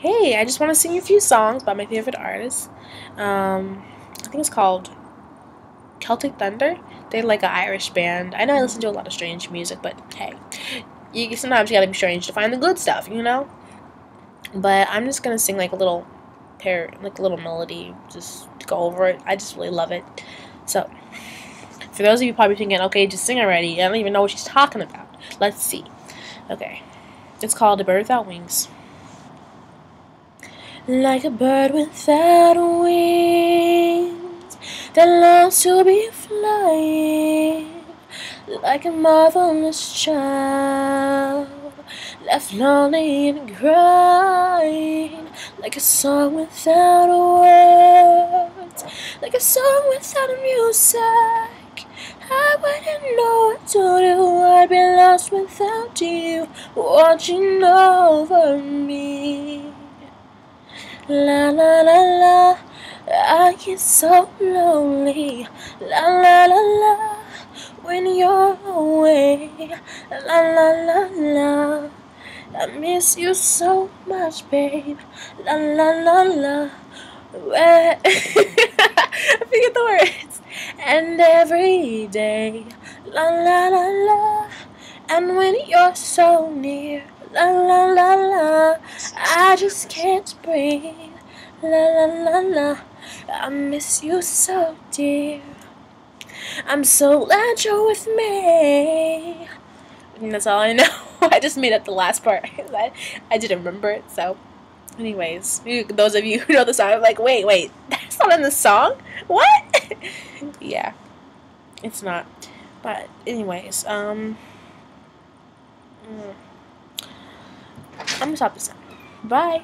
Hey, I just want to sing a few songs by my favorite artists. I think it's called Celtic Thunder. They're like an Irish band. I know I listen to a lot of strange music, but hey, sometimes you gotta be strange to find the good stuff, you know? But I'm just gonna sing like a little like a little melody, just to go over it. I just really love it. So, for those of you probably thinking, okay, just sing already. I don't even know what she's talking about. Let's see. Okay, it's called A Bird Without Wings. Like a bird without wings that longs to be flying, like a motherless child left lonely and crying, like a song without words, like a song without music. I wouldn't know what to do. I'd be lost without you watching over me. La la la la, I get so lonely. La la la la, when you're away. La la la la, I miss you so much, babe. La la la la, I forget the words. And every day, la la la la, and when you're so near. La la la la, I just can't breathe. La la la la, I miss you so, dear. I'm so glad you're with me. And that's all I know. I just made up the last part. I didn't remember it, so. Anyways, those of you who know the song, I'm like, wait, that's not in the song? What? Yeah, it's not. But, anyways, I'm gonna stop this now. Bye.